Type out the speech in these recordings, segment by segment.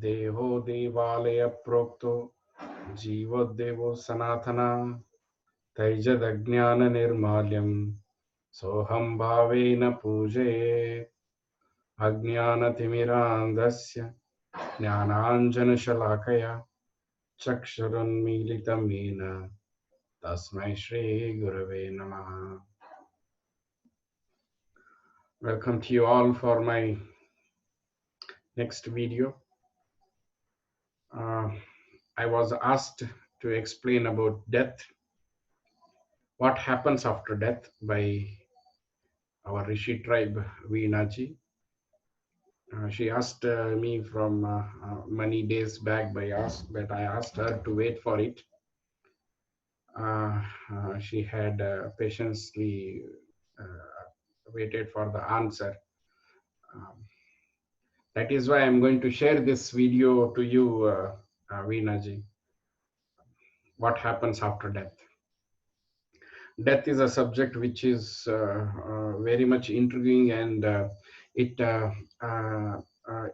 देहो देवालय प्रोक्तो जीवो देवो सनातना तैजदज्ञान निर्माल्यम सोहम भावेन पूजे अज्ञानतिमिरान्धस्य ज्ञानाञ्जनशलाकया चक्षुरुन्मीलितं येन तस्मै श्रीगुरवे नमः. Welcome to you all for my next video. I was asked to explain about death, what happens after death, by our Rishi tribe, Veenaji. She asked me from many days back, but I asked her to wait for it. She had patiently waited for the answer. Um, that is why I'm going to share this video to you, Veenaji. What happens after death? Death is a subject which is very much intriguing, and it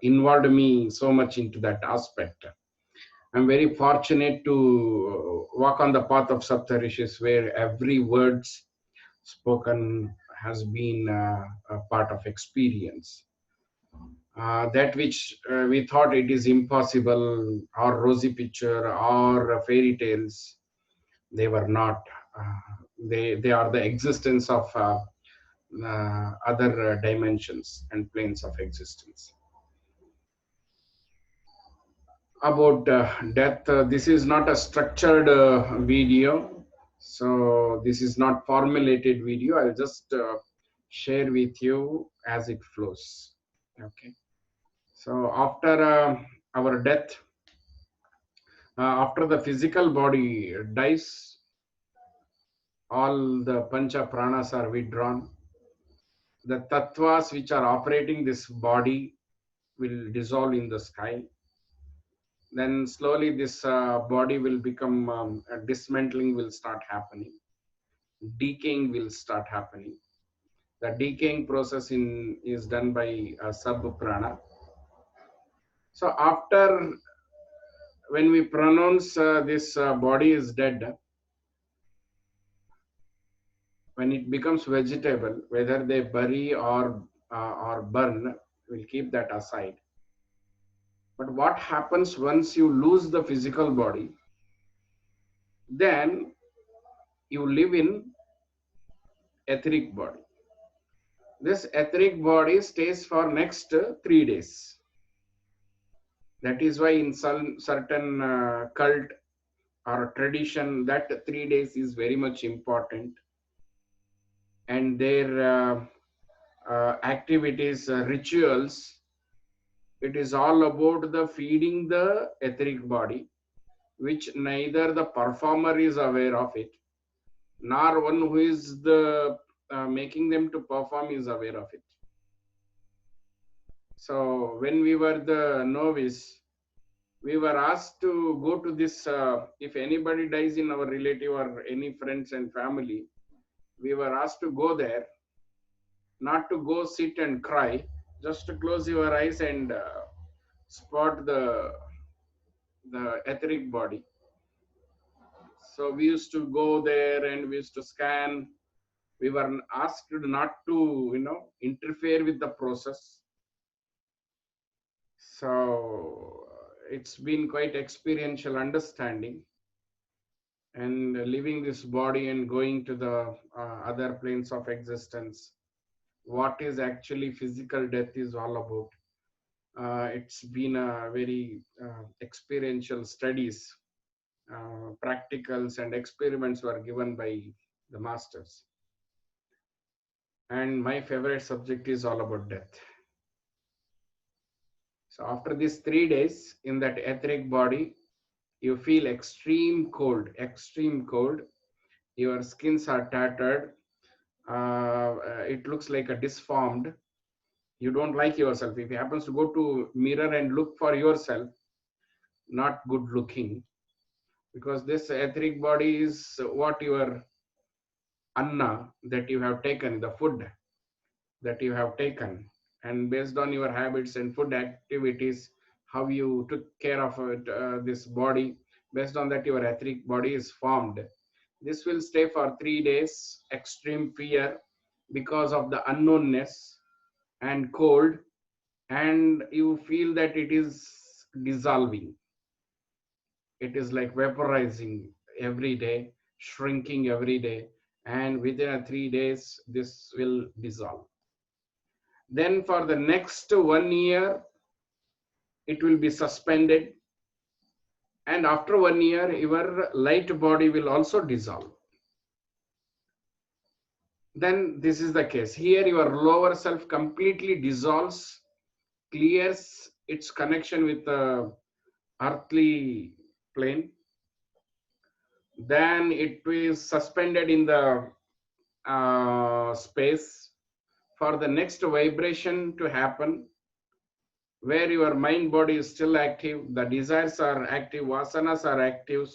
involved me so much into that aspect. I'm very fortunate to walk on the path of Saptarishis, where every word spoken has been a part of experience. That which we thought it is impossible, or rosy picture, or fairy tales, they were not. They are the existence of other dimensions and planes of existence. About death, this is not a structured video, so this is not formulated video. I'll just share with you as it flows. Okay. So after our death, after the physical body dies, all the pancha pranas are withdrawn. The tattvas which are operating this body will dissolve in the sky. Then slowly this body will become dismantling will start happening. Decaying will start happening. The decaying process is done by sub prana. So after, when we pronounce this body is dead, when it becomes vegetable, whether they bury or burn, we'll keep that aside. But what happens once you lose the physical body? Then you live in etheric body. This etheric body stays for next 3 days. That is why in some certain cult or tradition, that 3 days is very much important, and their activities, rituals, it is all about the feeding the etheric body, which neither the performer is aware of it, nor one who is the making them to perform is aware of it. So when we were the novice, we were asked to go to this, if anybody dies in our relative or any friends and family, we were asked to go there, not to go sit and cry, just to close your eyes and spot the etheric body. So we used to go there and we used to scan. We were asked not to, interfere with the process. So it's been quite experiential understanding, and leaving this body and going to the other planes of existence. What is actually physical death is all about. It's been a very experiential studies, practicals and experiments were given by the masters. And my favorite subject is all about death. So after these 3 days in that etheric body, you feel extreme cold, extreme cold. Your skins are tattered. It looks like a disformed. You don't like yourself. If you happens to go to mirror and look for yourself, not good looking, because this etheric body is what your anna that you have taken, the food that you have taken, and based on your habits and food activities, how you took care of it, this body. Based on that, your etheric body is formed. This will stay for 3 days, extreme fear because of the unknownness and cold, and you feel that it is dissolving. It is like vaporizing every day, shrinking every day, and within a 3 days, this will dissolve. Then for the next 1 year, it will be suspended, and after 1 year, your light body will also dissolve. Then this is the case. Here, your lower self completely dissolves, clears its connection with the earthly plane. Then it is suspended in the space for the next vibration to happen, where your mind body is still active, the desires are active, vasanas are active,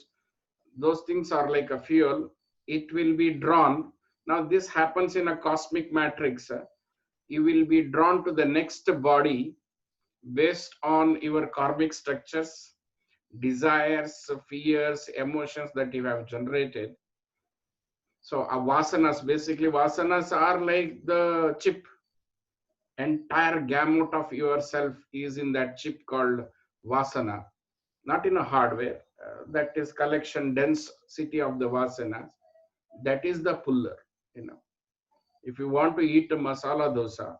those things are like a fuel. It will be drawn. Now this happens in a cosmic matrix. You will be drawn to the next body based on your karmic structures, desires, fears, emotions that you have generated. So vasanas, basically vasanas are like the chip. Entire gamut of yourself is in that chip called vasana, not in a hardware. That is collection density of the vasanas. That is the puller. You know, if you want to eat a masala dosa,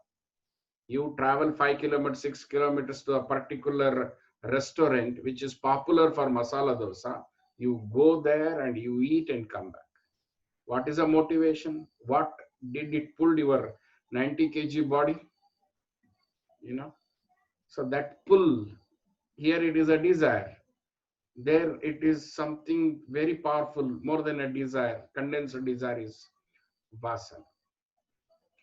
you travel 5 kilometers, 6 kilometers to a particular restaurant which is popular for masala dosa. You go there and you eat and come back. What is the motivation? What did it pull your 90 kg body? You know, so that pull, here it is a desire, there it is something very powerful, more than a desire. Condensed desire is vasana.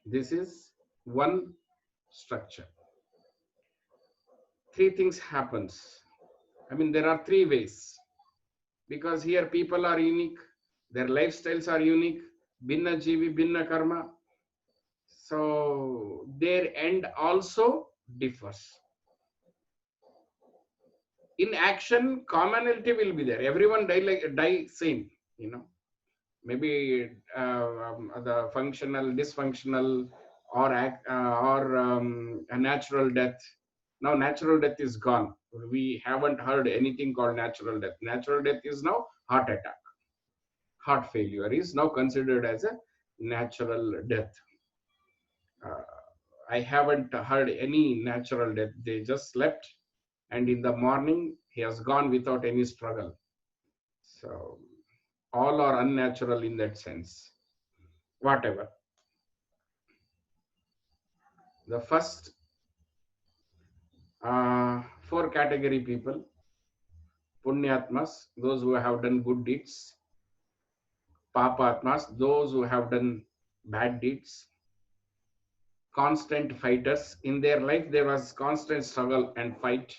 This is one structure. Three things happens. I mean, there are three ways, because here people are unique, their lifestyles are unique, binna jivi binna karma, so their end also differs. In action, commonality will be there, everyone die same, you know. Maybe the functional, dysfunctional, or a natural death. Now natural death is gone. We haven't heard anything called natural death. Natural death is now heart attack. Heart failure is now considered as a natural death. uh, I haven't heard any natural death. They just slept, and in the morning he has gone without any struggle. So all are unnatural in that sense. Whatever. The first four category people: punyatmas, those who have done good deeds; papatmas, those who have done bad deeds; constant fighters, in their life there was constant struggle and fight;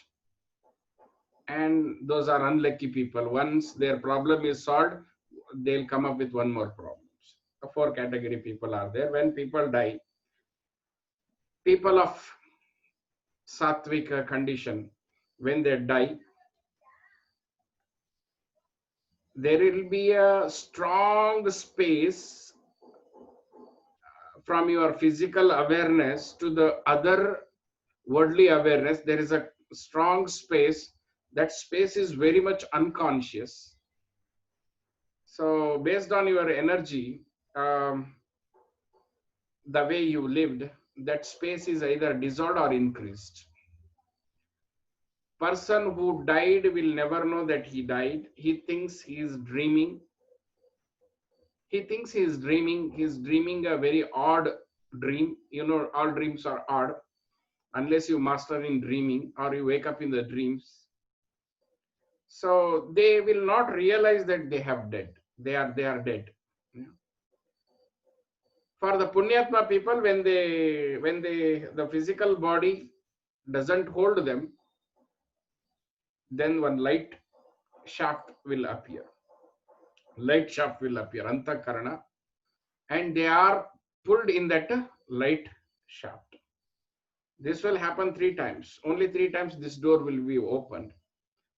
and those are unlucky people. Once their problem is solved, they'll come up with one more problem. The four category people are there. When people die, people of sattvic condition, when they die, there will be a strong space from your physical awareness to the other worldly awareness. There is a strong space. That space is very much unconscious. So based on your energy, the way you lived, that space is either dissolved or increased. Person who died will never know that he died. He thinks he is dreaming. He thinks he is dreaming. He is dreaming a very odd dream. You know, all dreams are odd unless you master in dreaming or you wake up in the dreams. So they will not realize that they have dead. They are dead. For the punyatma people, when the physical body doesn't hold them, then one light shaft will appear. Light shaft will appear, antakarana, and they are pulled in that light shaft. This will happen 3 times. Only 3 times this door will be opened.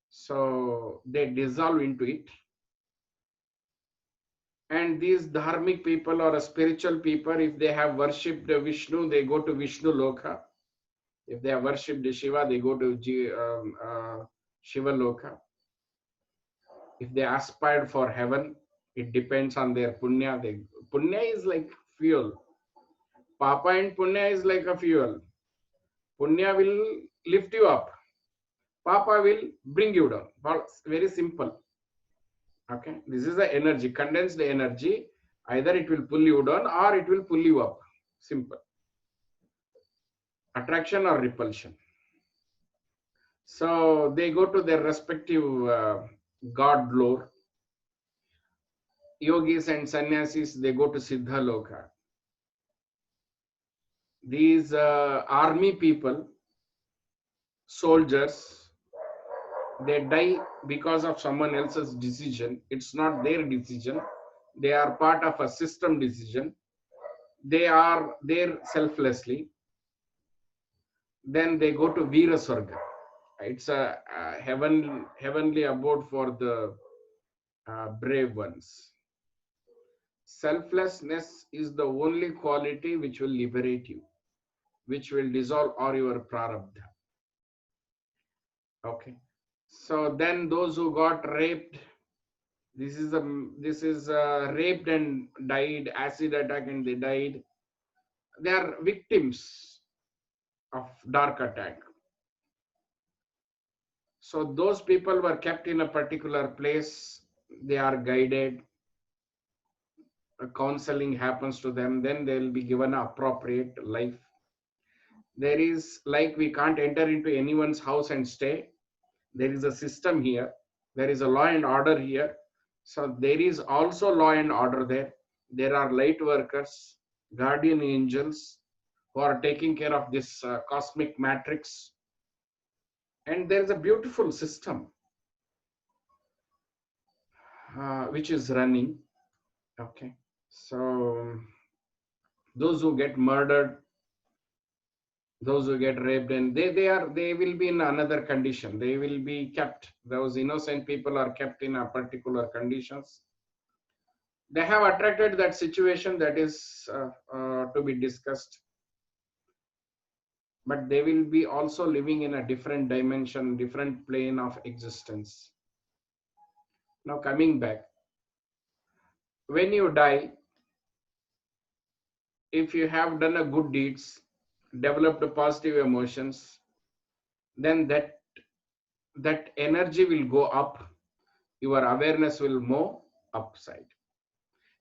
So they dissolve into it. And these dharmic people or spiritual people, if they have worshipped Vishnu, they go to Vishnu Loka. If they have worshipped Shiva, they go to Shiva Loka. If they aspired for heaven, it depends on their punya. Punya is like fuel. Papa and punya is like a fuel. Punya will lift you up. Papa will bring you down. Very simple. Okay, this is the energy, condensed energy. Either it will pull you down or it will pull you up. Simple. Attraction or repulsion. So they go to their respective god lore. Yogis and sannyasis, they go to Siddha Loka. These army people, soldiers, they die because of someone else's decision. It's not their decision. They are part of a system decision. They are there selflessly. Then they go to Veera Swarga. It's a heavenly abode for the brave ones. Selflessness is the only quality which will liberate you, which will dissolve all your prarabdha. Okay. So then those who got raped, this is raped and died, acid attack and they died. They are victims of dark attack. So those people were kept in a particular place. They are guided. A counseling happens to them. Then they will be given an appropriate life. There is, like, we can't enter into anyone's house and stay. There is a system here. There is a law and order here. So there is also law and order there. There are light workers, guardian angels who are taking care of this cosmic matrix. And there is a beautiful system which is running. Okay. So those who get murdered, those who get raped, and they will be in another condition. They will be kept. Those innocent people are kept in a particular conditions. They have attracted that situation that is to be discussed. But they will be also living in a different dimension, different plane of existence. Now coming back, when you die, if you have done a good deeds, developed positive emotions, then that energy will go up. Your awareness will move upside.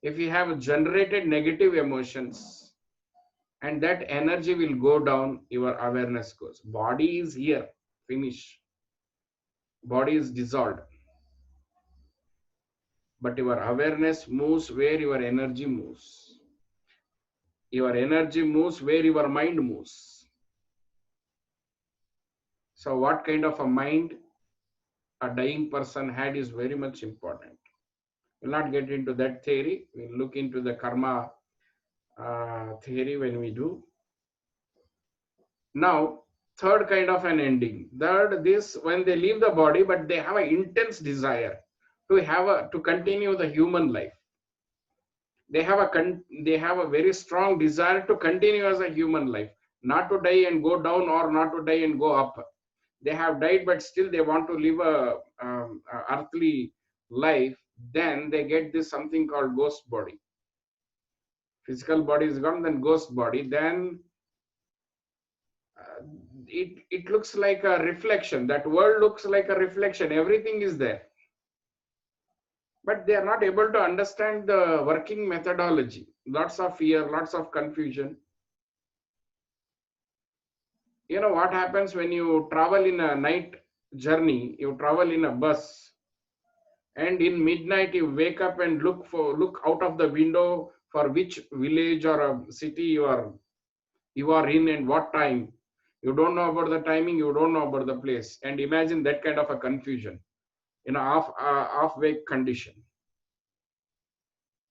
If you have generated negative emotions and that energy will go down, your awareness goes. Body is here, finish. Body is dissolved. But your awareness moves where your energy moves. Your energy moves where your mind moves. So what kind of a mind a dying person had is very much important. We'll not get into that theory. We'll look into the karma theory when we do. Now, third kind of an ending. Third, this when they leave the body, but they have an intense desire to continue the human life. They have a very strong desire to continue as a human life, not to die and go down or not to die and go up. They have died, but still they want to live a earthly life. Then they get this something called ghost body. Physical body is gone, then ghost body. Then it looks like a reflection. That world looks like a reflection. Everything is there. But they are not able to understand the working methodology. Lots of fear, lots of confusion. You know what happens when you travel in a night journey, you travel in a bus, and in midnight you wake up and look out of the window for which village or a city you are in and what time. You don't know about the timing, you don't know about the place. And imagine that kind of a confusion in a half-wake condition.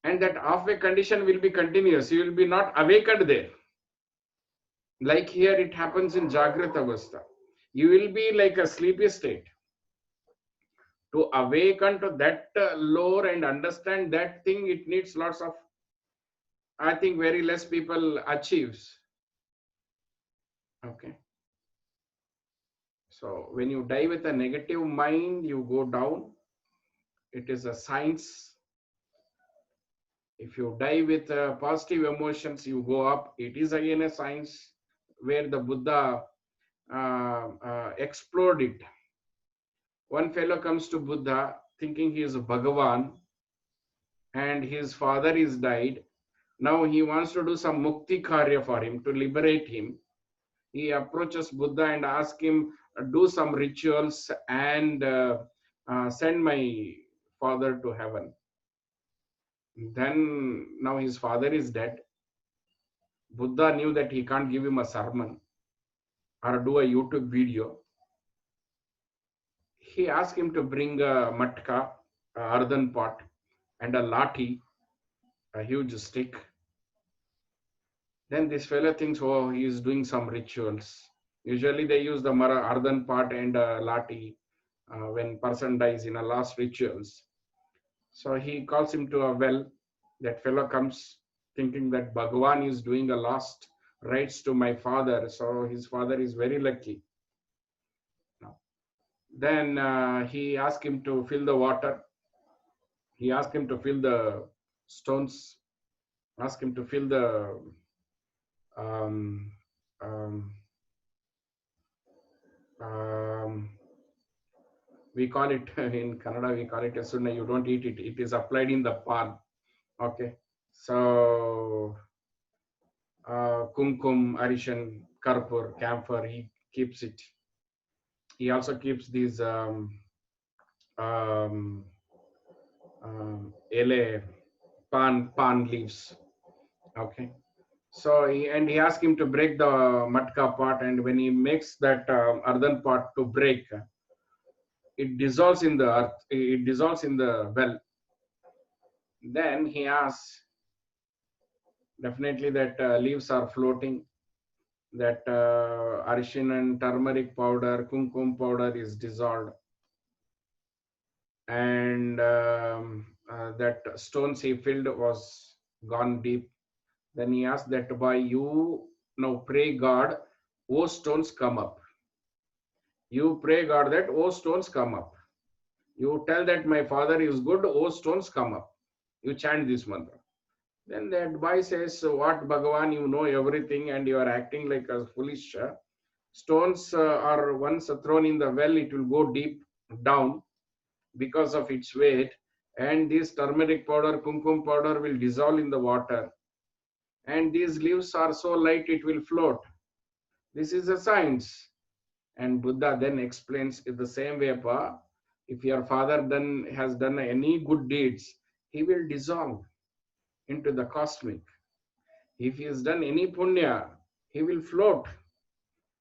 And that half-wake condition will be continuous. You will be not awakened there. Like here it happens in Jagrata Avastha. You will be like a sleepy state. To awaken to that lore and understand that thing, it needs lots of, I think very less people achieves. Okay. So when you die with a negative mind, you go down. It is a science. If you die with positive emotions, you go up. It is again a science where the Buddha explored it. One fellow comes to Buddha thinking he is a Bhagavan and his father is died. Now he wants to do some mukti karya for him to liberate him. He approaches Buddha and asks him, do some rituals and send my father to heaven. Then now his father is dead. Buddha knew that he can't give him a sermon or do a YouTube video. He asked him to bring a matka, a earthen pot, and a lathi, a huge stick. Then this fellow thinks, oh, he is doing some rituals. Usually they use the earthen pot and a lathi when person dies in a last rituals. So he calls him to a well. That fellow comes thinking that Bhagavan is doing a last rites to my father. So his father is very lucky. Then he asked him to fill the water. He asked him to fill the stones. Asked him to fill the um, um, um, we call it in Kannada, we call it a sunna. You don't eat it. It is applied in the palm. Okay. So kumkum, arishan, karpur, camphor, he keeps it. He also keeps these um, ele pan leaves. Okay. So he asked him to break the matka pot, and when he makes that earthen pot to break, it dissolves in the earth. It dissolves in the well. Then he asks, definitely that leaves are floating. That arshin and turmeric powder, kumkum powder is dissolved, and that stones he filled was gone deep. Then he asked that by you now pray God, oh stones come up. You pray God that oh stones come up. You tell that my father is good, oh stones come up. You chant this mantra. Then that boy says, so what Bhagavan, you know everything and you are acting like a foolish. Stones are once thrown in the well, it will go deep down because of its weight. And this turmeric powder, kumkum powder will dissolve in the water. And these leaves are so light, it will float. This is a science. And Buddha then explains in the same way, Pa, if your father then has done any good deeds, he will dissolve into the cosmic. If he has done any punya, he will float.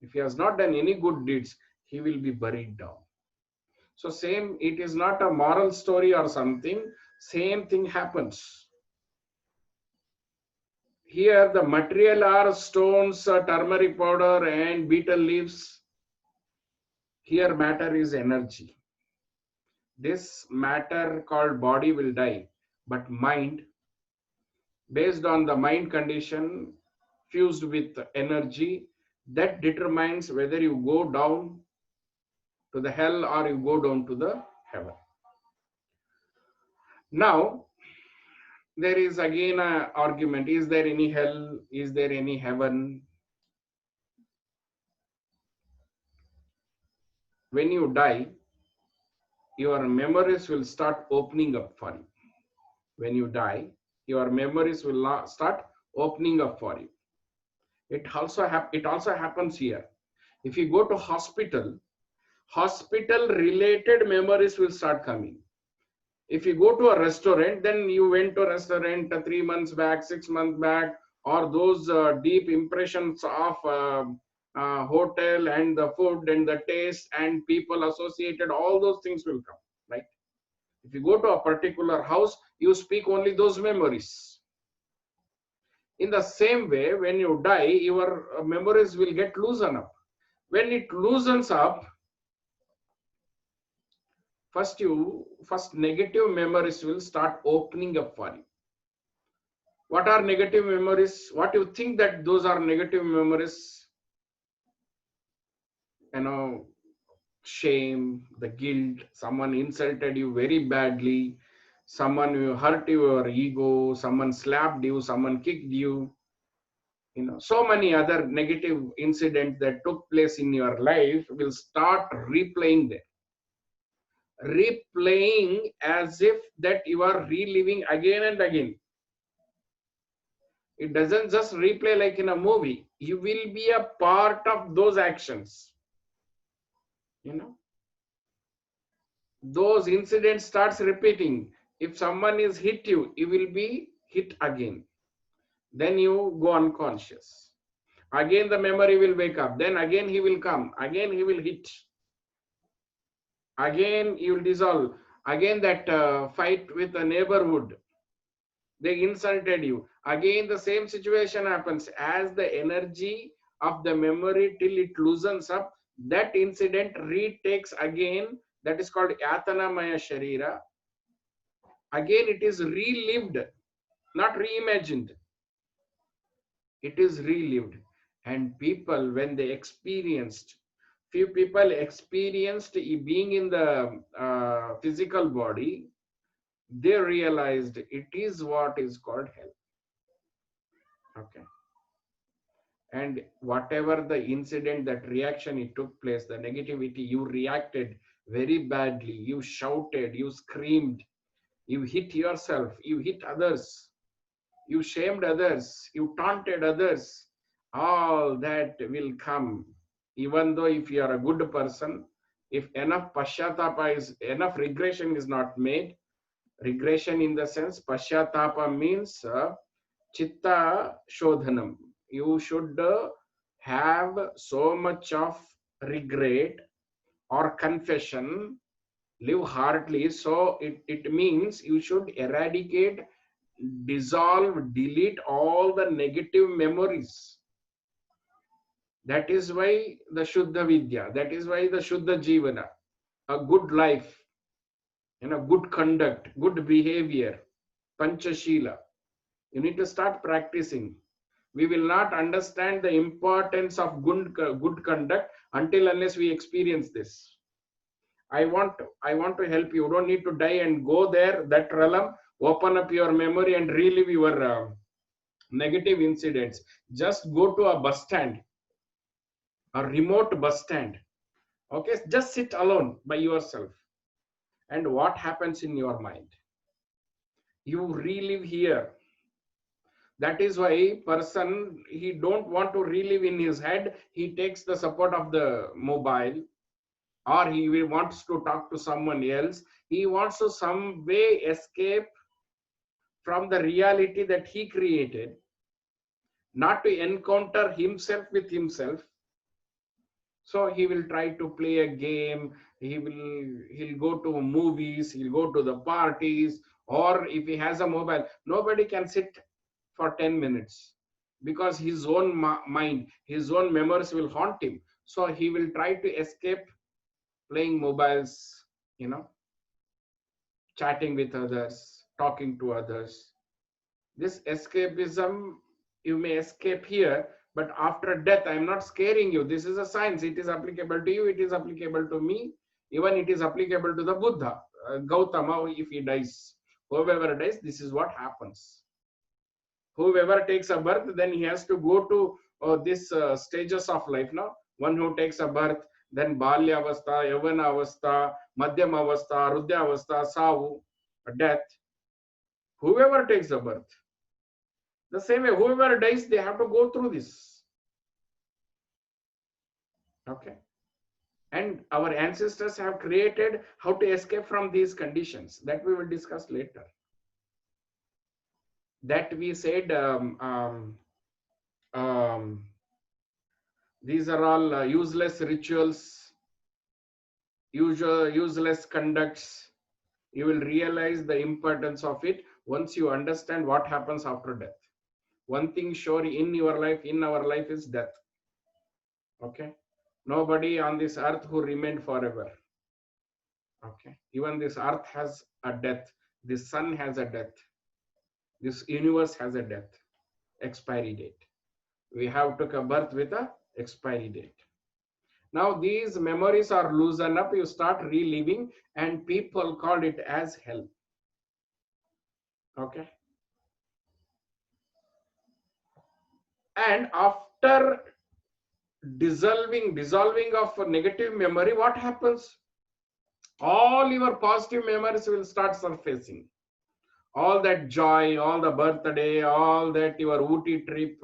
If he has not done any good deeds, he will be buried down. So same, it is not a moral story or something, same thing happens. Here the material are stones, turmeric powder and betel leaves. Here matter is energy. This matter called body will die, but mind, based on the mind condition fused with energy, that determines whether you go down to the hell or you go down to the heaven. Now, there is again an argument. Is there any hell? Is there any heaven? When you die, your memories will start opening up for you. When you die, your memories will start opening up for you. It also happens here. If you go to hospital related memories will start coming. If you go to a restaurant, then you went to a restaurant 3 months back, 6 months back, or those deep impressions of hotel and the food and the taste and people associated, all those things will come, right? If you go to a particular house, you speak only those memories. In the same way, when you die, your memories will get loosened up. When it loosens up, first negative memories will start opening up for you. What are negative memories? What you think that those are negative memories? You know, shame, the guilt, someone insulted you very badly, someone you hurt your ego, someone slapped you, someone kicked you, so many other negative incidents that took place in your life will start replaying there. Replaying as if that you are reliving again and again. It doesn't just replay like in a movie. You will be a part of those actions. Those incidents starts repeating. If someone is hit you, you will be hit again. Then you go unconscious. Again the memory will wake up. Then again he will come. Again he will hit. Again you will dissolve. Again that fight with the neighborhood. They insulted you. Again the same situation happens. As the energy of the memory till it loosens up, that incident retakes again. That is called Yatanamaya Sharira. Again it is relived, not reimagined. It is relived. And people, when they experienced, few people experienced being in the physical body, they realized it is what is called hell. Okay. And whatever the incident, that reaction it took place, the negativity, you reacted very badly, you shouted, you screamed, you hit yourself, you hit others, you shamed others, you taunted others, all that will come. Even though if you are a good person, if enough pashyatapa is, enough regression is not made, regression in the sense, pashyatapa means chitta shodhanam. You should have so much of regret or confession, live heartily. So it means you should eradicate, dissolve, delete all the negative memories. That is why the Shuddha Vidya, that is why the Shuddha Jivana, a good life, good conduct, good behavior, Panchashila. You need to start practicing. We will not understand the importance of good conduct until unless we experience this. I want to help you. You don't need to die and go there, that realm, open up your memory and relive your negative incidents. Just go to a bus stand, a remote bus stand. Okay, just sit alone by yourself. And what happens in your mind? You relive here. That is why person, he don't want to relive in his head. He takes the support of the mobile, or he wants to talk to someone else. He wants to some way escape from the reality that he created, not to encounter himself with himself. So he will try to play a game. He'll go to movies. He'll go to the parties. Or if he has a mobile, nobody can sit for 10 minutes because his own mind, his own memories will haunt him. So he will try to escape playing mobiles, chatting with others, talking to others. This escapism, you may escape here, but after death, I'm not scaring you. This is a science. It is applicable to you. It is applicable to me. Even it is applicable to the Buddha. Gautama, if he dies, whoever dies, this is what happens. Whoever takes a birth, then he has to go to these stages of life. Now, one who takes a birth, then Balya Avastha, Yavana Avastha, Madhyam Avastha, Rudya Avastha, Savu, death. Whoever takes a birth. The same way, whoever dies, they have to go through this. Okay. And our ancestors have created how to escape from these conditions. That we will discuss later. That we said, these are all useless rituals, useless conducts. You will realize the importance of it once you understand what happens after death. One thing sure in your life, in our life, is death. Okay, nobody on this earth who remained forever. Okay, even this earth has a death, this sun has a death, this universe has a death, expiry date. We have took a birth with a expiry date. Now these memories are loosened up, you start reliving, and people call it as hell. Okay, and after dissolving of negative memory, what happens? All your positive memories will start surfacing. All that joy, all the birthday, all that your Ooty trip,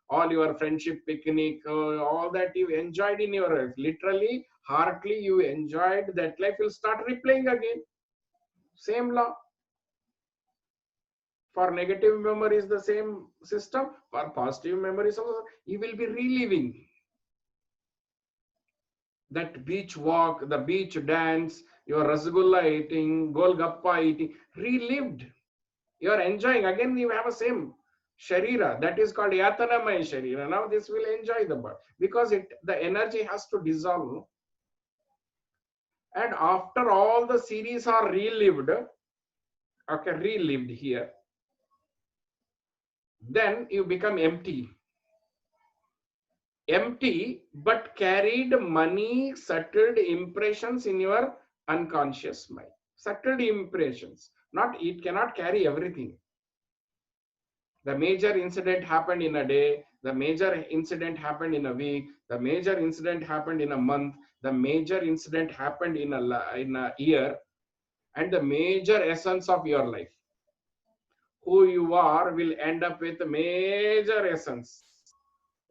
all your friendship picnic, all that you enjoyed in your life, literally, heartily you enjoyed that life, will start replaying again. Same law. For negative memories, the same system. For positive memories also, you will be reliving that beach walk, the beach dance, your rasgulla eating, golgappa eating, relived. You are enjoying. Again, you have a same sharira. That is called yatanamaya sharira. Now this will enjoy the body because the energy has to dissolve. And after all the series are relived, okay, relived here, then you become empty. Empty, but carried many settled impressions in your unconscious mind. Settled impressions. Not, it cannot carry everything. The major incident happened in a day, the major incident happened in a week, the major incident happened in a month, the major incident happened in a year, and the major essence of your life. Who you are will end up with major essence.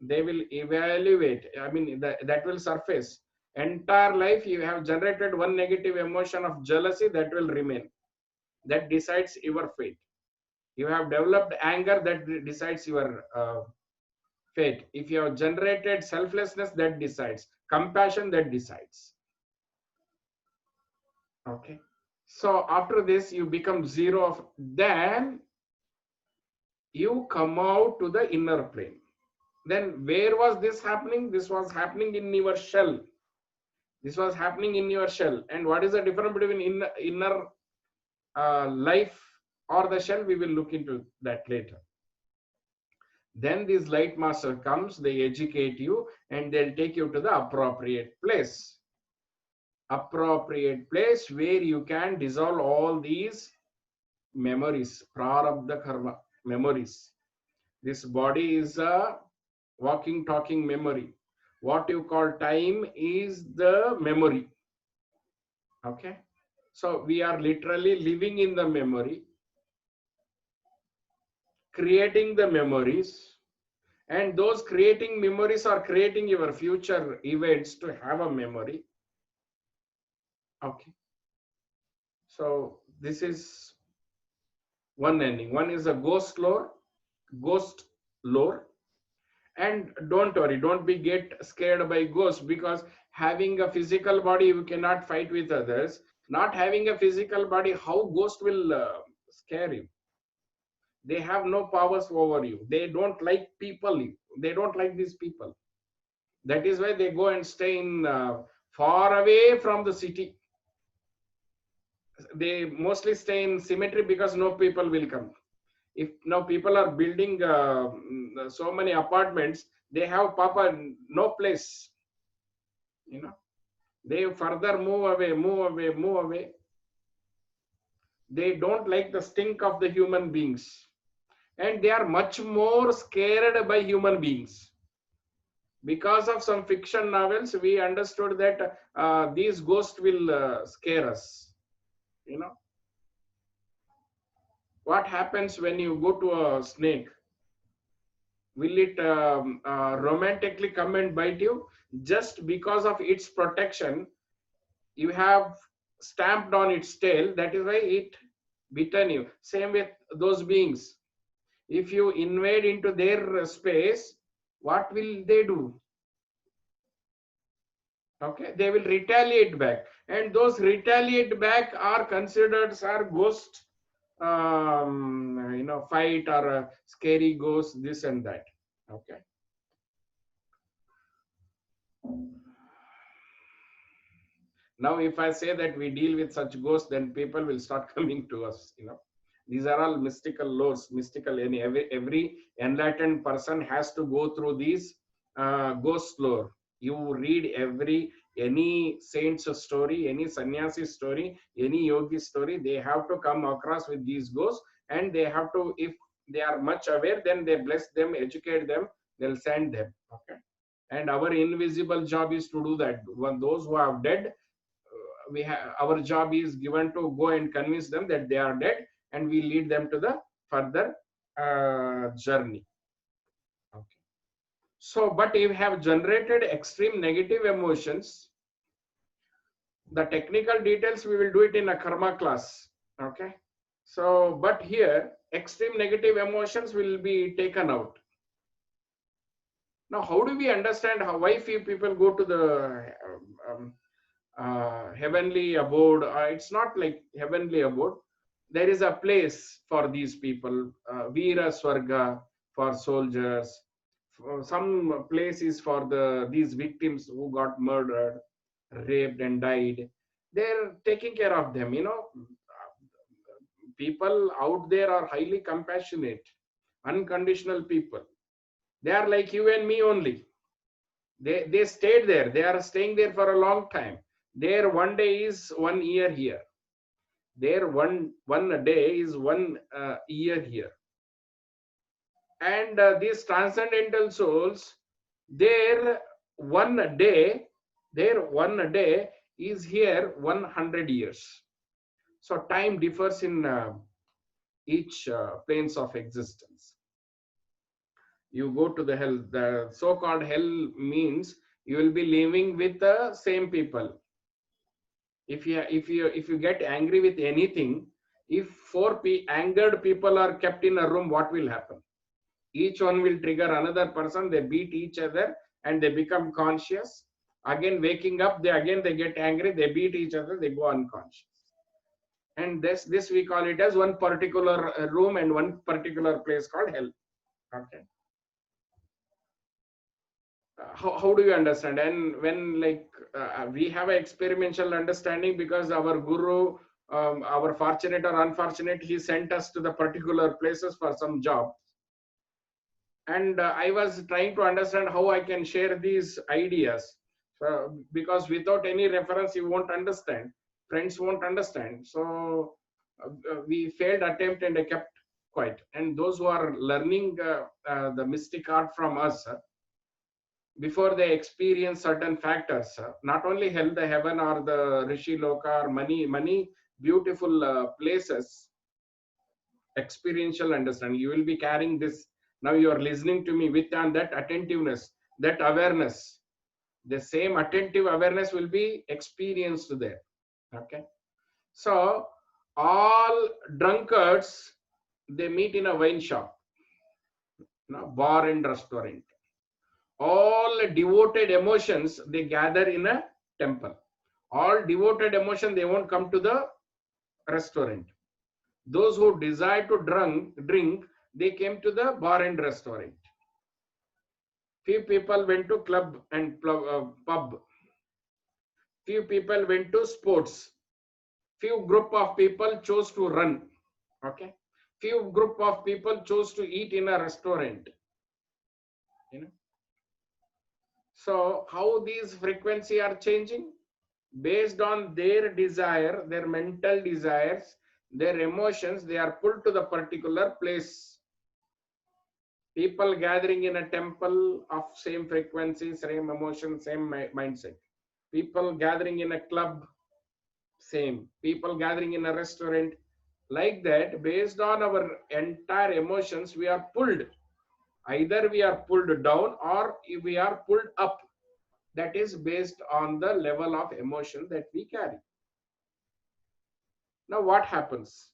They will evaluate. I mean, that will surface. Entire life you have generated one negative emotion of jealousy that will remain. That decides your fate. You have developed anger that decides your fate. If you have generated selflessness, that decides. Compassion, that decides. Okay. So after this, you become zero of, then you come out to the inner plane. Then where was this happening? This was happening in your shell. This was happening in your shell. And what is the difference between inner life or the shell? We will look into that later. Then this light master comes, they educate you, and they'll take you to the appropriate place. Appropriate place where you can dissolve all these memories, prarabdha karma, memories. This body is a walking, talking memory. What you call time is the memory. Okay. So we are literally living in the memory, creating the memories, and those creating memories are creating your future events to have a memory. Okay. So this is one ending. One is a ghost lore. And don't worry, don't get scared by ghosts, because having a physical body, you cannot fight with others. Not having a physical body, how ghost will scare you? They have no powers over you. They don't like people. They don't like these people. That is why they go and stay in far away from the city. They mostly stay in cemetery because no people will come. If now people are building so many apartments, they have papa no place. You know, they further move away. They don't like the stink of the human beings, and they are much more scared by human beings. Because of some fiction novels, we understood that these ghosts will scare us. You know, what happens when you go to a snake? Will it romantically come and bite you? Just because of its protection, you have stamped on its tail. That is why it bitten you. Same with those beings. If you invade into their space, what will they do? Okay, they will retaliate back, and those retaliate back are considered are ghost fight or scary ghost, this and that. Okay. Now, if I say that we deal with such ghosts, then people will start coming to us. These are all mystical laws, mystical. Every enlightened person has to go through these ghost lore. You read any saint's story, any sannyasi story, any yogi story, they have to come across with these ghosts, and they have to, if they are much aware, then they bless them, educate them, they'll send them. Okay. And our invisible job is to do that. When those who are dead, we have, our job is given to go and convince them that they are dead, and we lead them to the further journey. Okay. So, but if you have generated extreme negative emotions, the technical details we will do it in a karma class. Okay. So, but here extreme negative emotions will be taken out. Now, how do we understand why few people go to the heavenly abode? It's not like heavenly abode. There is a place for these people, Veera Swarga for soldiers. Some place is for these victims who got murdered, raped, and died. They're taking care of them. People out there are highly compassionate, unconditional people. They are like you and me only. They stayed there. They are staying there for a long time. Their one day is 1 year here. Their one day is 1 year here. And these transcendental souls, their one day is here 100 years. So time differs in each planes of existence. You go to the hell. The so-called hell means you will be living with the same people. If you get angry with anything, if four angered people are kept in a room, what will happen? Each one will trigger another person. They beat each other and they become conscious. Again, waking up, they get angry. They beat each other. They go unconscious. And this we call it as one particular room and one particular place called hell. Okay. How do you understand? And when we have an experiential understanding, because our guru, our fortunate or unfortunate, he sent us to the particular places for some job. And I was trying to understand how I can share these ideas, because without any reference you won't understand, friends won't understand. So we failed attempt and I kept quiet. And those who are learning the mystic art from us, before they experience certain factors, not only hell, the heaven or the Rishi Loka or many beautiful places, experiential understanding, you will be carrying this. Now you are listening to me with that attentiveness, that awareness. The same attentive awareness will be experienced there. Okay. So all drunkards, they meet in a wine shop, bar and restaurant. All devoted emotions, they gather in a temple. All devoted emotion, they won't come to the restaurant. Those who desire to drink, they came to the bar and restaurant. Few people went to club and pub. Few people went to sports. Few group of people chose to run. Okay. Few group of people chose to eat in a restaurant. So how these frequency are changing? Based on their desire, their mental desires, their emotions, they are pulled to the particular place. People gathering in a temple of same frequency, same emotion, same mindset. People gathering in a club, same. People gathering in a restaurant, like that. Based on our entire emotions, we are pulled. Either we are pulled down or we are pulled up. That is based on the level of emotion that we carry. Now what happens?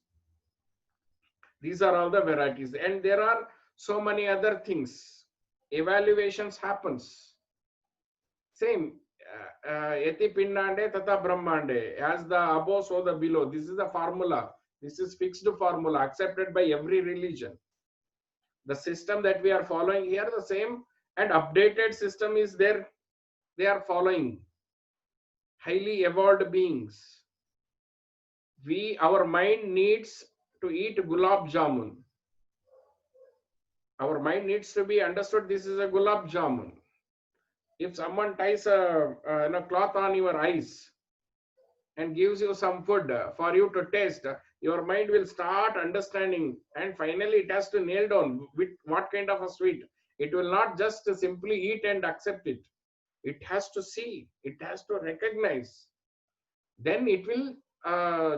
These are all the varieties, and there are so many other things. Evaluations happens. Same. Yati pinnande tata brahmande. As the above, so the below. This is the formula. This is fixed formula accepted by every religion. The system that we are following here, the same and updated system is there. They are following highly evolved beings. Our mind needs to eat gulab jamun. Our mind needs to be understood. This is a gulab jamun. If someone ties a cloth on your eyes and gives you some food for you to taste, your mind will start understanding, and finally it has to nail down with what kind of a sweet. It will not just simply eat and accept it. It has to see, it has to recognize, then it will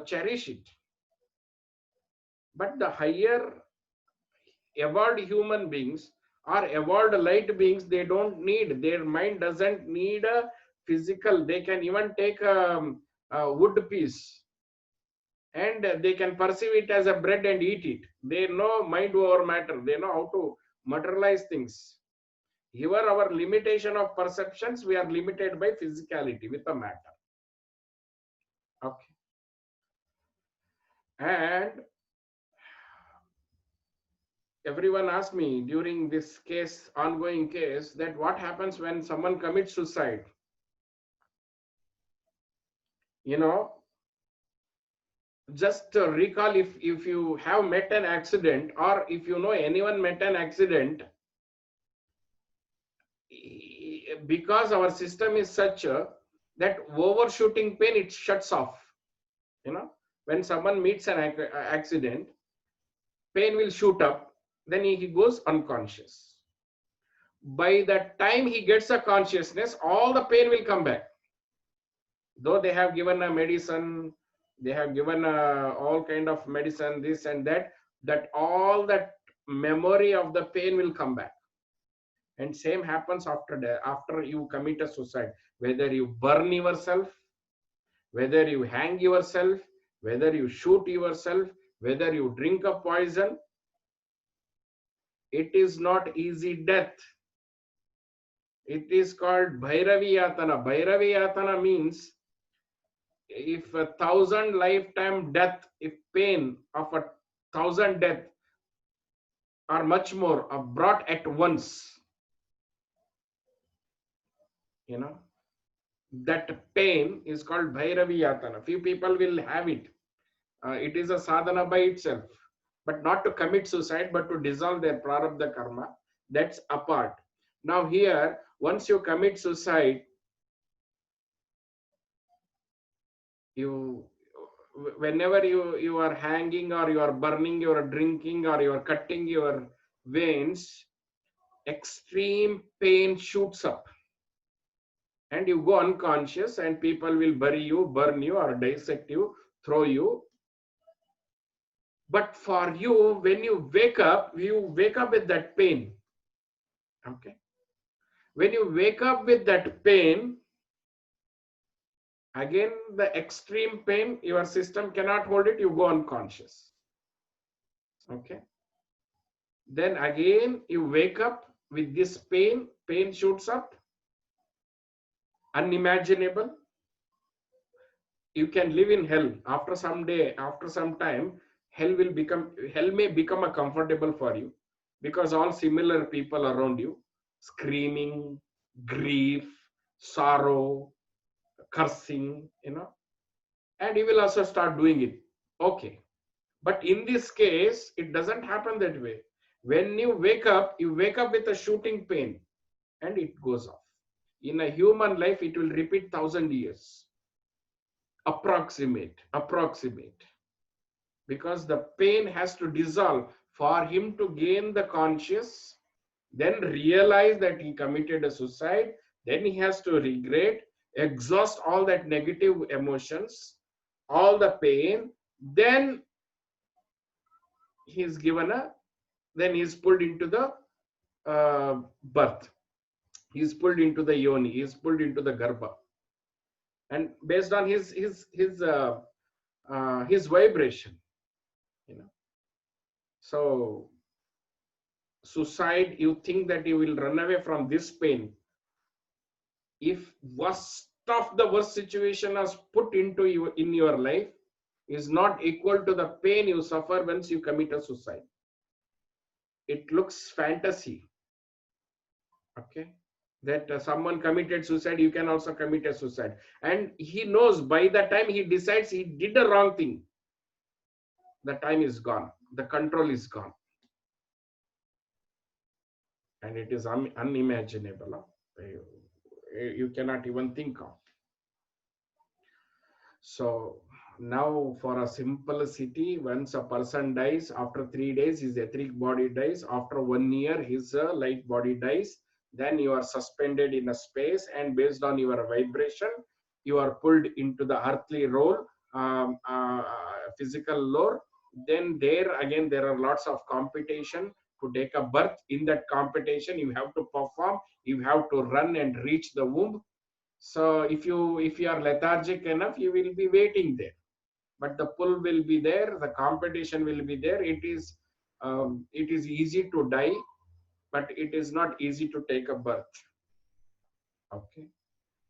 cherish it. But the higher evolved human beings or evolved light beings, they don't need, their mind doesn't need a physical. They can even take a wood piece and they can perceive it as a bread and eat it. They know mind over matter. They know how to materialize things. Here our limitation of perceptions, we are limited by physicality with the matter. Okay. And everyone asked me during this case, ongoing case, that what happens when someone commits suicide. You know, just recall if you have met an accident, or if you know anyone met an accident, because our system is such that overshooting pain, it shuts off. You know, when someone meets an accident, pain will shoot up, then he goes unconscious. By the time he gets a consciousness, all the pain will come back. Though they have given a medicine, they have given all kind of medicine, this and that all that memory of the pain will come back. And same happens after you commit a suicide. Whether you burn yourself, whether you hang yourself, whether you shoot yourself, whether you drink a poison, it is not easy death. It is called Bhairavi Yatana. Bhairavi Yatana means if 1,000 lifetime death, if pain of 1,000 death or much more are brought at once, you know, that pain is called Bhairavi Yatana. Few people will have it. It is a sadhana by itself, but not to commit suicide, but to dissolve their prarabdha karma. That's apart. Now here, once you commit suicide, whenever you are hanging, or you are burning, you are drinking, or you are cutting your veins, extreme pain shoots up and you go unconscious, and people will bury you, burn you, or dissect you, throw you. But for you, when you wake up with that pain. Okay. When you wake up with that pain, again the extreme pain, your system cannot hold it, you go unconscious. Okay. Then again you wake up with this pain shoots up, unimaginable. You can live in hell. After some time, hell may become a comfortable for you, because all similar people around you, screaming, grief, sorrow, cursing, and you will also start doing it. Okay. But in this case, it doesn't happen that way. When you wake up with a shooting pain and it goes off. In a human life, it will repeat 1,000 years. Approximate. Because the pain has to dissolve for him to gain the conscious, then realize that he committed a suicide, then he has to regret, exhaust all that negative emotions, all the pain, then he's pulled into the birth. He's pulled into the yoni. He's pulled into the garbha, and based on his vibration, So suicide, you think that you will run away from this pain. If worst of the worst situation is put into you in your life, is not equal to the pain you suffer once you commit a suicide. It looks fantasy, okay, that someone committed suicide, you can also commit a suicide. And he knows by the time he decides he did the wrong thing, the time is gone, the control is gone. And it is unimaginable. You cannot even think of. So now for a simplicity, once a person dies, after 3 days his etheric body dies, after 1 year his light body dies, then you are suspended in a space, and based on your vibration you are pulled into the earthly role, physical lore. Then there again there are lots of competition to take a birth. In that competition you have to perform, you have to run and reach the womb. So if you are lethargic enough, you will be waiting there, but the pull will be there, the competition will be there. It is easy to die, but it is not easy to take a birth. Okay.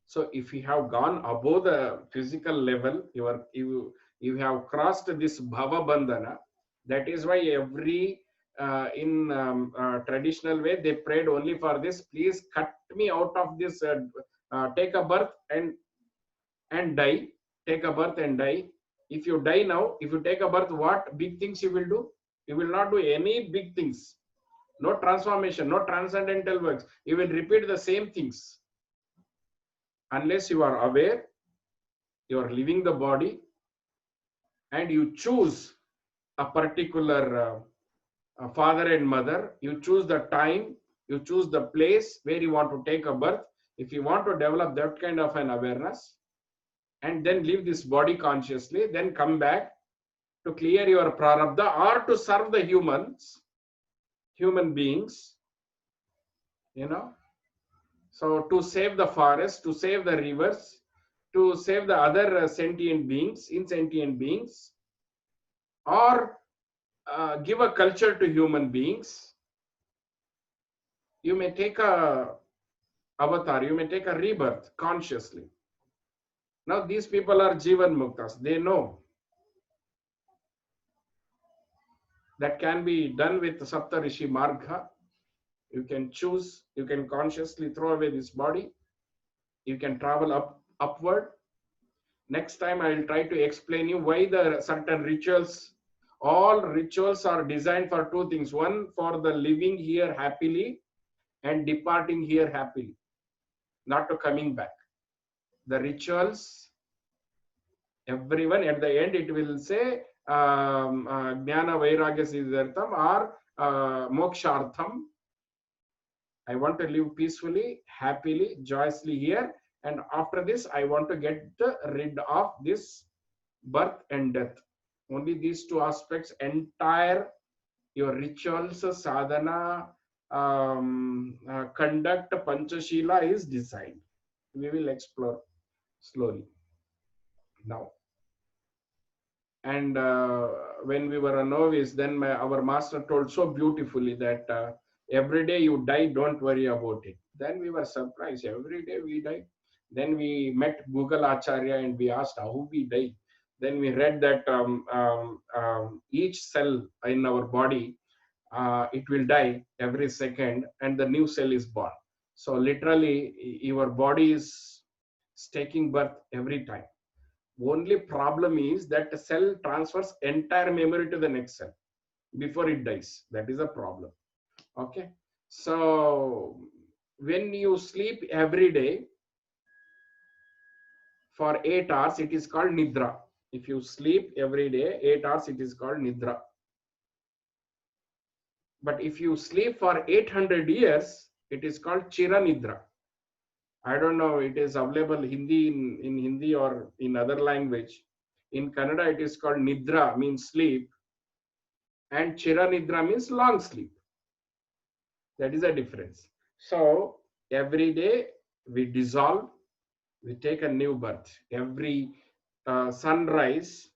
So if you have gone above the physical level, you have crossed this bhava bandhana. That is why every in traditional way they prayed only for this. Please cut me out of this. Take a birth and die. Take a birth and die. If you die now, if you take a birth, what big things you will do? You will not do any big things. No transformation, no transcendental works. You will repeat the same things unless you are aware, you are leaving the body, and you choose a particular father and mother. You choose the time, you choose the place where you want to take a birth. If you want to develop that kind of an awareness, and then leave this body consciously, then come back to clear your prarabdha or to serve the human beings, you know. So to save the forest, to save the rivers, to save the other sentient beings, insentient beings, or give a culture to human beings, you may take a avatar, you may take a rebirth consciously. Now these people are Jivan Muktas. They know that can be done with Sapta Rishi Marga. You can choose, you can consciously throw away this body. You can travel upward. Next time I will try to explain you why the certain rituals, all rituals are designed for two things. One, for the living here happily and departing here happily, not to coming back. The rituals, everyone at the end it will say Jnana Vairagya Siddhartham or Mokshartham. I want to live peacefully, happily, joyously here, and after this I want to get rid of this birth and death. Only these two aspects, entire your rituals, sadhana, conduct, Panchashila is designed. We will explore slowly now. And when we were a novice, then our master told so beautifully that every day you die, don't worry about it. Then we were surprised, every day we die. Then we met Google Acharya and we asked how we die. Then we read that each cell in our body, it will die every second and the new cell is born. So literally your body is taking birth every time. Only problem is that the cell transfers entire memory to the next cell before it dies. That is a problem. Okay. So when you sleep every day for 8 hours, it is called Nidra. If you sleep every day 8 hours, it is called Nidra. But if you sleep for 800 years, it is called Chira Nidra. I don't know, it is available Hindi in Hindi or in other language. In Kannada, it is called Nidra, means sleep, and Chira Nidra means long sleep. That is a difference. So every day we dissolve, we take a new birth. Every sunrise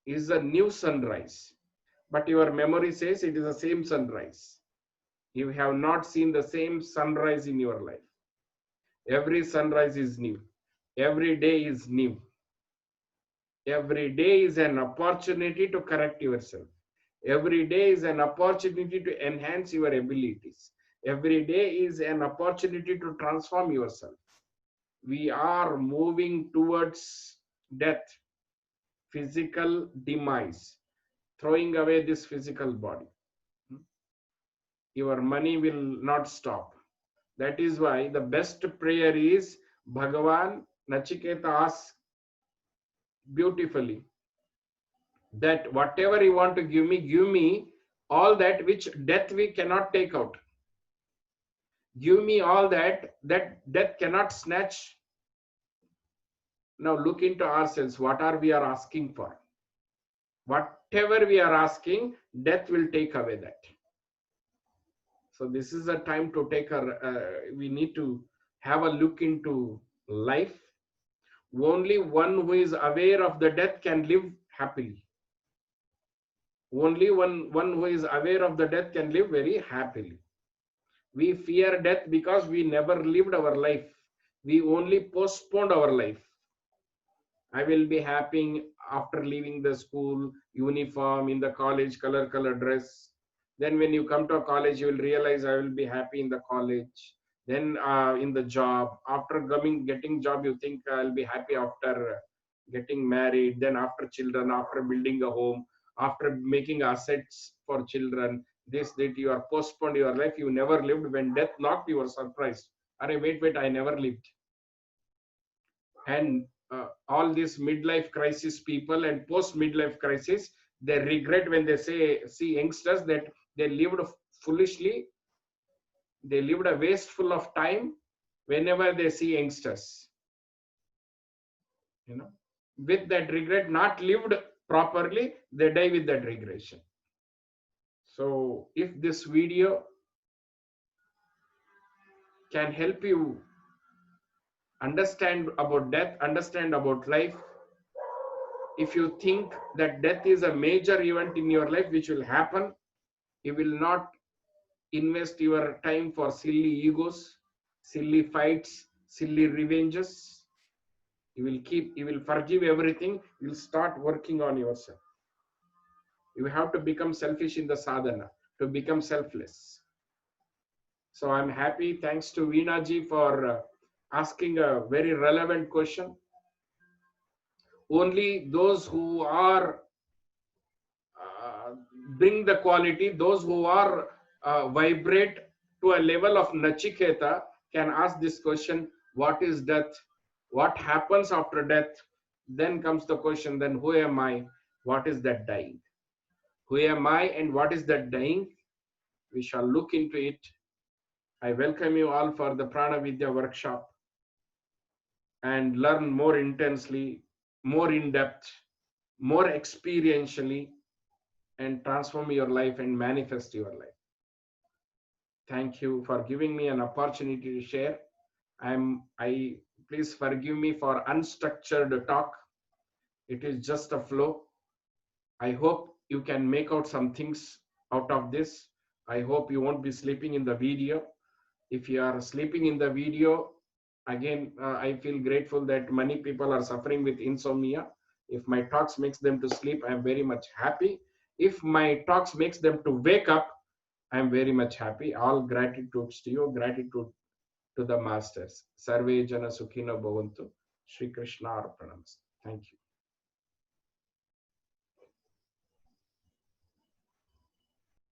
is a new sunrise, but your memory says it is the same sunrise. You have not seen the same sunrise in your life. Every sunrise is new. Every day is new. Every day is an opportunity to correct yourself. Every day is an opportunity to enhance your abilities. Every day is an opportunity to transform yourself. We are moving towards death, physical demise, throwing away this physical body. Your money will not stop. That is why the best prayer is Bhagavan. Nachiketa asks beautifully that whatever you want to give me all that which death we cannot take out. Give me all that death cannot snatch. Now look into ourselves. What are we are asking for? Whatever we are asking, death will take away that. So this is a time to take we need to have a look into life. Only one who is aware of the death can live happily. Only one who is aware of the death can live very happily. We fear death because we never lived our life. We only postponed our life. I will be happy after leaving the school uniform, in the college color dress. Then when you come to a college, you will realize I will be happy in the college. Then in the job, after getting job, you think I'll be happy after getting married. Then after children, after building a home, after making assets for children, this that you are postponed your life. You never lived. When death knocked, you were surprised. Arey, wait, I never lived. And all these midlife crisis people and post midlife crisis, they regret when they see youngsters that they lived foolishly, they lived a wasteful of time. Whenever they see youngsters, you know, with that regret, not lived properly, they die with that regression. So if this video can help you understand about death, understand about life, if you think that death is a major event in your life which will happen, you will not invest your time for silly egos, silly fights, silly revenges. You will forgive everything. You'll start working on yourself. You have to become selfish in the sadhana, to become selfless. So I'm happy. Thanks to Veena ji for asking a very relevant question. Only those who are uh, bring the quality, those who are vibrate to a level of Nachiketa can ask this question: what is death? What happens after death? Then comes the question: then who am I? What is that dying? Who am I and what is that dying? We shall look into it. I welcome you all for the Prana Vidya workshop and learn more intensely, more in depth, more experientially, and transform your life and manifest your life. Thank you for giving me an opportunity to share. I please forgive me for unstructured talk. It is just a flow. I hope you can make out some things out of this. I hope you won't be sleeping in the video. If you are sleeping in the video, again, I feel grateful that many people are suffering with insomnia. If my talks makes them to sleep, I am very much happy. If my talks makes them to wake up, I am very much happy. All gratitudes to you, gratitude to the masters. Sarve Jana Sukhino Bhavantu. Shri Krishna Arpanam. Thank you.